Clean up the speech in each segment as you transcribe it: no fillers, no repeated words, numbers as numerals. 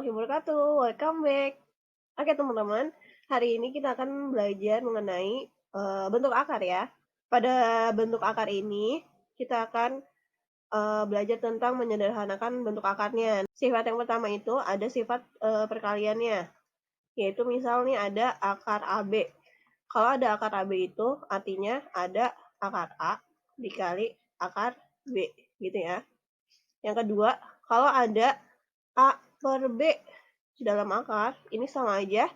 warahmatullahi wabarakatuh. Welcome back. Oke teman-teman, hari ini kita akan belajar mengenai bentuk akar ya. Pada bentuk akar ini kita akan belajar tentang menyederhanakan bentuk akarnya. Sifat yang pertama itu ada sifat perkaliannya, yaitu misalnya ada akar AB. Kalau ada akar AB itu artinya ada akar A dikali akar B gitu ya. Yang kedua, kalau ada A per B dalam akar, ini sama aja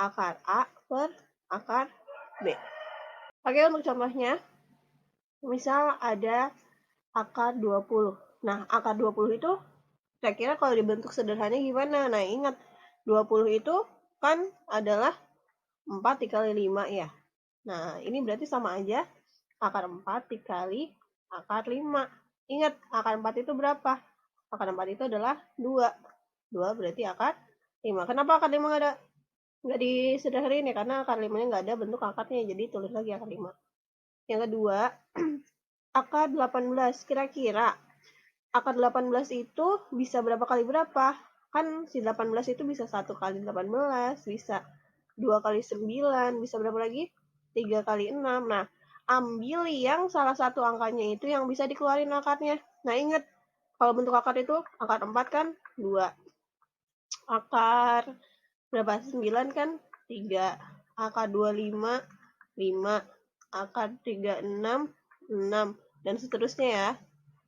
akar A per akar B. Oke, untuk contohnya, misal ada akar 20. Nah, akar 20 itu kira-kira kalau dibentuk sederhananya gimana? Nah, ingat, 20 itu kan adalah 4 dikali 5 ya. Nah, ini berarti sama aja akar 4 dikali akar 5. Ingat, akar 4 itu berapa? Akar 4 itu adalah 2. 2 berarti akar 5. Kenapa akar 5 nggak disederhanain ya? Karena akar 5-nya nggak ada bentuk akarnya. Jadi tulis lagi akar 5. Yang kedua, akar 18. Kira-kira akar 18 itu bisa berapa kali berapa? Kan si 18 itu bisa 1 kali 18, bisa 2 kali 9, bisa berapa lagi? 3 kali 6. Nah, ambil yang salah satu angkanya itu yang bisa dikeluarin akarnya. Nah, ingat, kalau bentuk akar itu, akar 4 kan 2. Akar berapa? 9 kan 3. Akar 25, 5. Akar 36, 6. Dan seterusnya ya.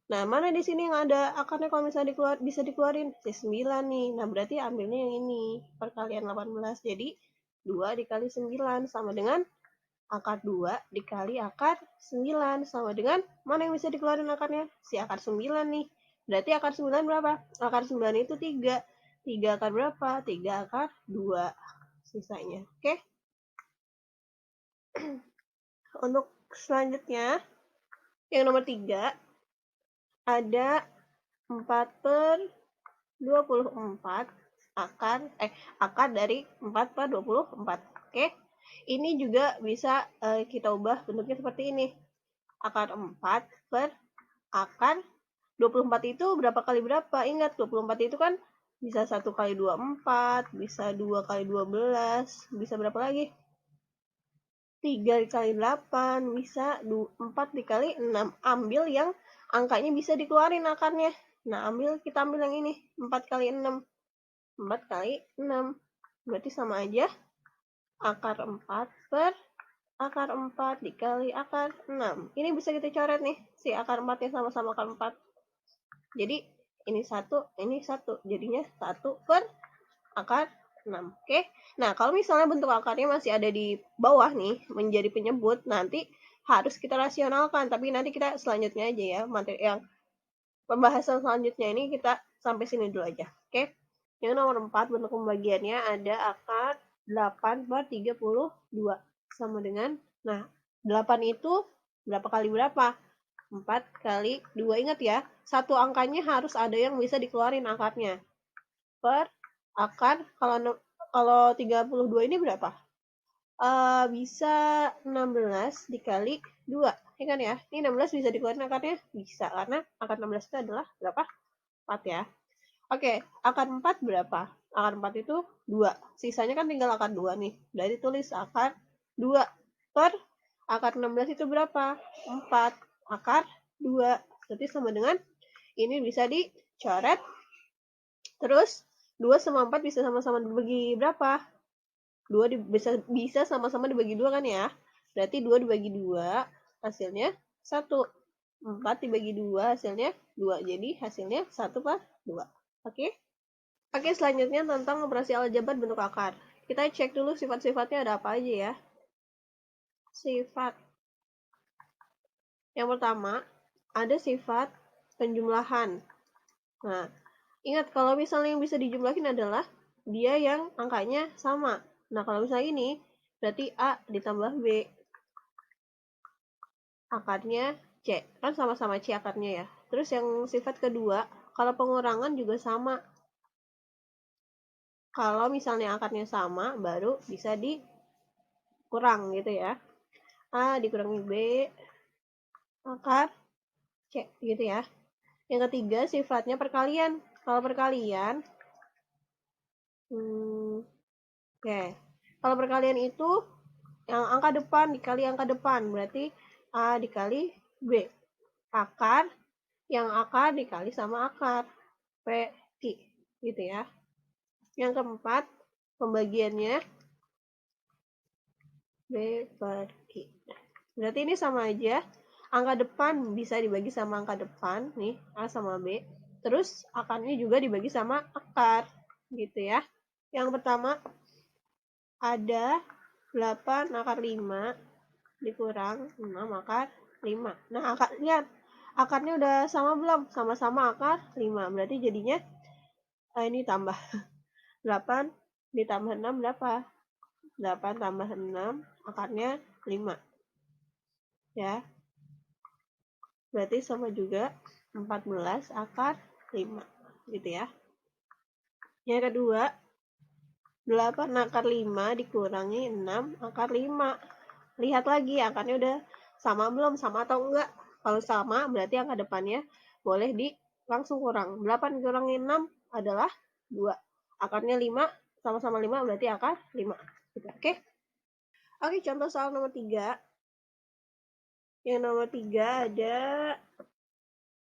Nah, mana di sini yang ada akarnya kalau misalnya bisa dikeluarin? C9 nih. Nah, berarti ambilnya yang ini. Perkalian 18. Jadi, 2 dikali 9 sama dengan akar 2 dikali akar 9 sama dengan mana yang bisa dikeluarin akarnya? Si akar 9 nih. Berarti akar 9 berapa? Akar 9 itu 3. 3 akar berapa? 3 akar 2 sisanya. Oke? Untuk selanjutnya, yang nomor 3, ada 4 per 24 akar dari 4 per 24. Oke? Ini juga bisa kita ubah bentuknya seperti ini. Akar 4 per akar 24 itu berapa kali berapa? Ingat, 24 itu kan bisa 1 kali 24, bisa 2 kali 12, bisa berapa lagi? 3 dikali 8, bisa 4 dikali 6. Ambil yang angkanya bisa dikeluarin akarnya. Nah, kita ambil yang ini, 4 kali 6. 4 kali 6. Berarti sama aja akar 4 per akar 4 dikali akar 6. Ini bisa kita coret nih, si akar 4-nya sama-sama akar 4. Jadi, ini 1, ini 1. Jadinya 1 per akar 6. Oke? Nah, kalau misalnya bentuk akarnya masih ada di bawah nih, menjadi penyebut, nanti harus kita rasionalkan. Tapi nanti kita selanjutnya aja ya, materi yang pembahasan selanjutnya ini kita sampai sini dulu aja. Oke? Yang nomor 4, bentuk pembagiannya ada akar 8 per 32. Sama dengan, nah, 8 itu berapa kali berapa? 4 kali 2. Ingat ya, satu angkanya harus ada yang bisa dikeluarin akarnya. Per akar, kalau 32 ini berapa? Bisa 16 dikali 2. Ini kan ya, ini 16 bisa dikeluarin akarnya? Bisa, karena akar 16 itu adalah berapa? 4 ya. Oke, akar 4 berapa? Akar 4 itu 2. Sisanya kan tinggal akar 2 nih. Berarti tulis akar 2 per akar 16 itu berapa? 4. Akar 2. Berarti sama dengan ini bisa dicoret. Terus 2 sama 4 bisa sama-sama dibagi berapa? 2 bisa sama-sama dibagi 2 kan ya? Berarti 2 dibagi 2 hasilnya 1. 4 dibagi 2 hasilnya 2. Jadi hasilnya 1 per 2. Oke? Oke, selanjutnya tentang operasi aljabar bentuk akar. Kita cek dulu sifat-sifatnya ada apa aja ya. Sifat. Yang pertama, ada sifat penjumlahan. Nah, ingat kalau misalnya yang bisa dijumlahin adalah dia yang angkanya sama. Nah, kalau misalnya ini, berarti A ditambah B. Akarnya C. Kan sama-sama C akarnya ya. Terus yang sifat kedua, kalau pengurangan juga sama. Kalau misalnya akarnya sama, baru bisa dikurang gitu ya. A dikurangi B, akar C gitu ya. Yang ketiga, sifatnya perkalian. Kalau perkalian, Oke. Kalau perkalian itu yang angka depan dikali angka depan, berarti A dikali B. Akar, yang akar dikali sama akar. P, Q. Gitu ya. Yang keempat, pembagiannya B per Q. Berarti ini sama aja. Angka depan bisa dibagi sama angka depan, nih, A sama B. Terus akarnya juga dibagi sama akar, gitu ya. Yang pertama, ada 8 akar 5 dikurang 6 akar 5. Nah, akarnya udah sama belum? Sama-sama akar 5. Berarti jadinya ini tambah 8 ditambah 6 berapa? 8 tambah 6 akarnya 5. Ya. Berarti sama juga 14 akar 5. Gitu ya. Yang kedua, 8 akar 5 dikurangi 6 akar 5. Lihat lagi akarnya udah sama belum? Sama atau enggak? Kalau sama berarti angka depannya boleh langsung kurang. 8 dikurangi 6 adalah 2. Akarnya 5, sama-sama 5 berarti akar 5. Oke? Oke, contoh soal nomor 3. Yang nomor 3 ada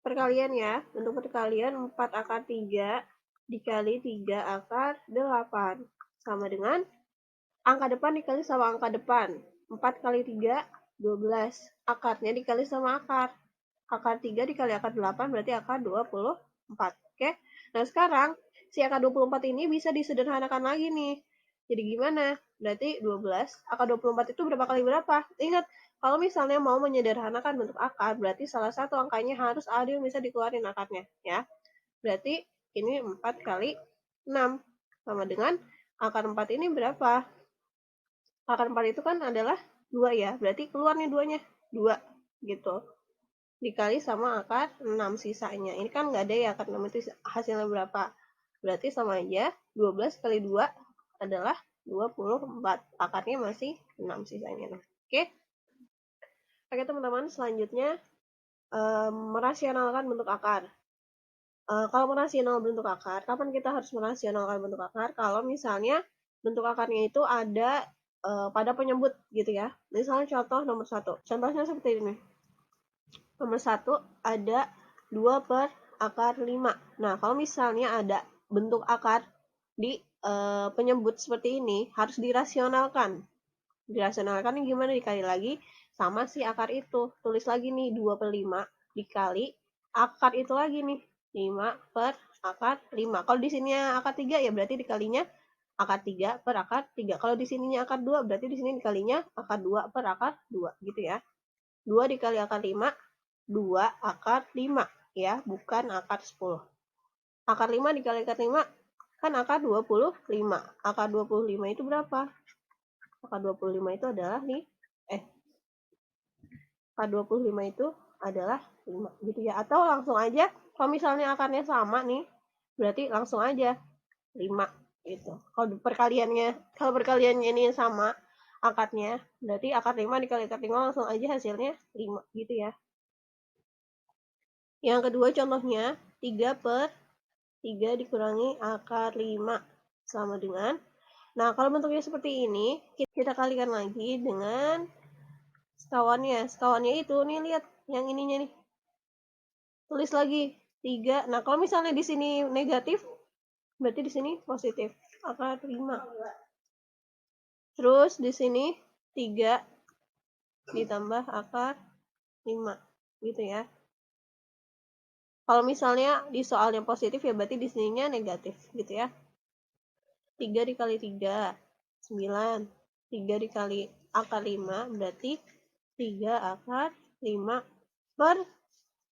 perkalian ya. Untuk perkalian 4 akar 3 dikali 3 akar 8. Sama dengan angka depan dikali sama angka depan. 4 kali 3, 12. Akarnya dikali sama akar. Akar 3 dikali akar 8 berarti akar 24. Oke? Nah, sekarang si akar 24 ini bisa disederhanakan lagi nih. Jadi gimana? Berarti 12. Akar 24 itu berapa kali berapa? Ingat, kalau misalnya mau menyederhanakan bentuk akar, berarti salah satu angkanya harus ada yang bisa dikeluarin akarnya. Ya. Berarti ini 4 kali 6. Sama dengan akar 4 ini berapa? Akar 4 itu kan adalah 2 ya. Berarti keluar nih 2-nya. 2 gitu. Dikali sama akar 6 sisanya. Ini kan nggak ada ya akar 6 itu hasilnya berapa. Berarti sama aja 12 kali 2 adalah 24. Akarnya masih 6 sisanya. Oke. Oke teman-teman, selanjutnya merasionalkan bentuk akar. Kalau merasional bentuk akar, kapan kita harus merasionalkan bentuk akar? Kalau misalnya bentuk akarnya itu ada pada penyebut gitu ya. Misalnya contoh nomor 1. Contohnya seperti ini. Nomor 1 ada 2 per akar 5. Nah, kalau misalnya ada bentuk akar di penyebut seperti ini, harus dirasionalkan. Dirasionalkan gimana? Dikali lagi sama si akar itu. Tulis lagi nih 2 per 5 dikali akar itu lagi nih. 5 per akar 5. Kalau di sininya akar 3 ya berarti dikalinya akar 3 per akar 3. Kalau di sininya akar 2 berarti di sini dikalinya akar 2 per akar 2 gitu ya. 2 dikali akar 5, 2 akar 5 ya, bukan akar 10. Akar 5 dikali akar 5 kan akar 25. Akar 25 itu berapa? Akar 25 itu adalah nih akar 25 itu adalah 5 gitu ya. Atau langsung aja kalau misalnya akarnya sama nih, berarti langsung aja 5 gitu. Kalau perkaliannya ini sama akarnya, berarti akar 5 dikali akar 5 langsung aja hasilnya 5 gitu ya. Yang kedua contohnya 3 per 3 dikurangi akar 5 sama dengan, nah kalau bentuknya seperti ini kita kalikan lagi dengan sekawannya. Sekawannya itu nih, lihat yang ininya nih. Tulis lagi 3. Nah, kalau misalnya di sini negatif berarti di sini positif. Akar 5. Terus di sini 3 ditambah akar 5 gitu ya. Kalau misalnya di soal yang positif ya berarti di sininya negatif gitu ya. 3 dikali 3, 9. 3 dikali akar 5 berarti 3 akar 5 per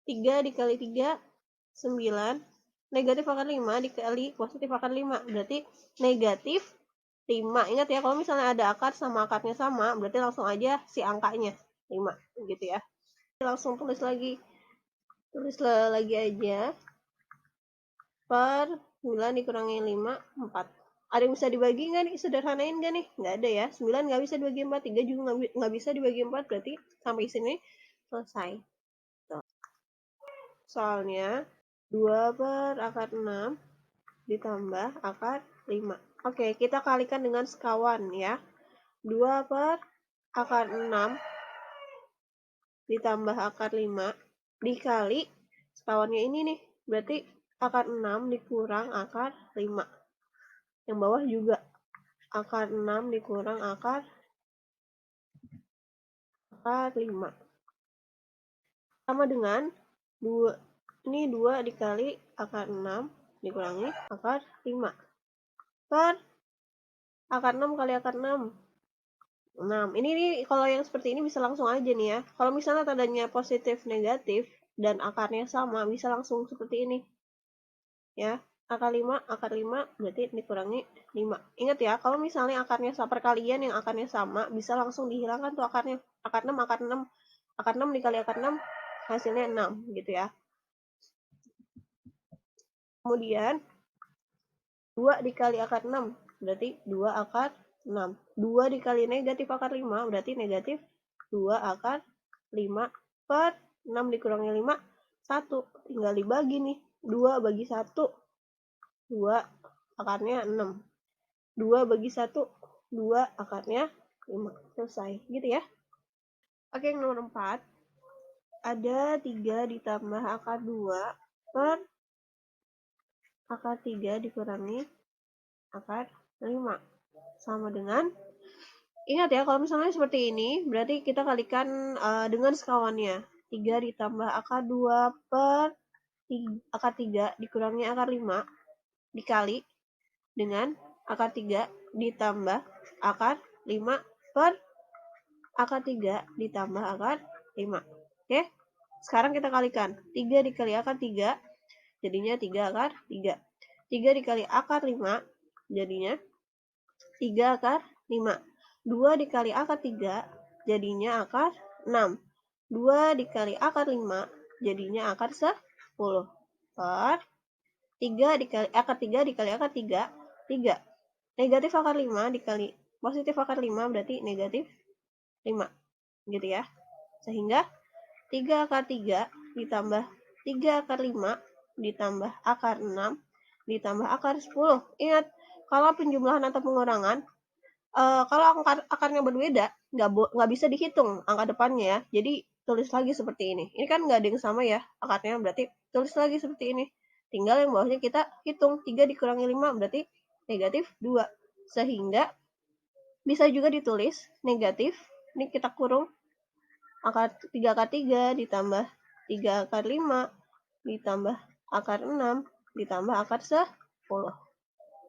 3 dikali 3, 9. Negatif akar 5 dikali positif akar 5 berarti negatif 5. Ingat ya, kalau misalnya ada akar sama akarnya sama berarti langsung aja si angkanya 5 gitu ya. Langsung tulis lagi aja per 9 dikurangi 5, 4. Ada yang bisa dibagi nggak nih? Sederhanain nggak nih? Nggak ada ya. 9 nggak bisa dibagi 4, 3 juga nggak bisa dibagi 4, berarti sampai sini selesai. Soalnya 2 per akar 6 ditambah akar 5. Oke, kita kalikan dengan sekawan ya. 2 per akar 6 ditambah akar 5 dikali sekawannya ini nih. Berarti akar 6 dikurang akar 5. Yang bawah juga akar 6 dikurang akar 5. Sama dengan 2. Ini 2 dikali akar 6 dikurangi akar 5. Per akar 6 kali akar 6. 6. Ini nih kalau yang seperti ini bisa langsung aja nih ya. Kalau misalnya tandanya positif negatif dan akarnya sama, bisa langsung seperti ini. Ya, akar 5 berarti dikurangi 5. Ingat ya, kalau misalnya akarnya perkalian yang akarnya sama, bisa langsung dihilangkan tuh akarnya. Akar 6, akar 6. Akar 6 dikali akar 6 hasilnya 6 gitu ya. Kemudian 2 dikali akar 6 berarti 2 akar 6. 2 dikali negatif akar 5 berarti negatif 2 akar 5 per 6 dikurangi 5, 1. Tinggal dibagi nih. 2 bagi 1, 2 akarnya 6. 2 bagi 1, 2 akarnya 5. Selesai. Gitu ya. Oke, yang nomor 4. Ada 3 ditambah akar 2 per akar 3 dikurangi akar 5. Sama dengan, ingat ya, kalau misalnya seperti ini, berarti kita kalikan dengan sekawannya. 3 ditambah akar 2 per akar 3 dikurangi akar 5 dikali dengan akar 3 ditambah akar 5 per akar 3 ditambah akar 5. Oke? Sekarang kita kalikan. 3 dikali akar 3 jadinya 3 akar 3. 3 dikali akar 5 jadinya 3 akar 5. 2 dikali akar 3 jadinya akar 6. 2 dikali akar 5 jadinya akar 10. Per 3 dikali akar 3 dikali akar 3, 3. Negatif akar 5 dikali positif akar 5 berarti negatif 5. Gitu ya. Sehingga 3 akar 3 ditambah 3 akar 5 ditambah akar 6 ditambah akar 10. Ingat, kalau penjumlahan atau pengurangan, kalau akarnya berbeda, nggak bisa dihitung angka depannya ya. Jadi tulis lagi seperti ini. Ini kan nggak ada yang sama ya akarnya, berarti tulis lagi seperti ini. Tinggal yang bawahnya kita hitung. 3 dikurangi 5 berarti negatif 2. Sehingga bisa juga ditulis negatif. Ini kita kurung. 3 akar 3 ditambah 3 akar 5 ditambah akar 6 ditambah akar 10.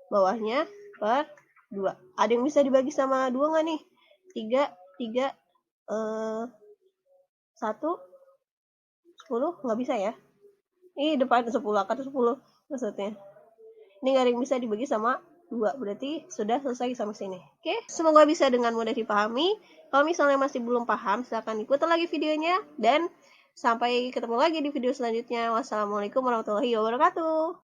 Bawahnya per 2. Ada yang bisa dibagi sama 2 nggak nih? 3, 1, 10 nggak bisa ya? Ini depan 10, akar 10 maksudnya. Ini nggak ada yang bisa dibagi sama 2, berarti sudah selesai sama sini. Oke, semoga bisa dengan mudah dipahami. Kalau misalnya masih belum paham, silahkan ikuti lagi videonya. Dan sampai ketemu lagi di video selanjutnya. Wassalamualaikum warahmatullahi wabarakatuh.